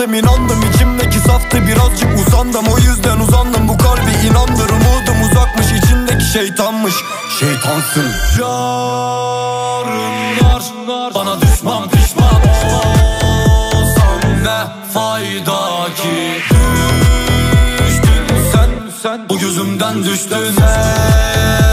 inandım inandım, içimdeki saftı birazcık usandım. O yüzden uzandım, bu kalbi inandır. Umudum uzakmış, içindeki şeytanmış. Şeytansın. Yarınlar bana düşman pişman olsam ne fayda ki? Düştün sen bu gözümden düştün sen.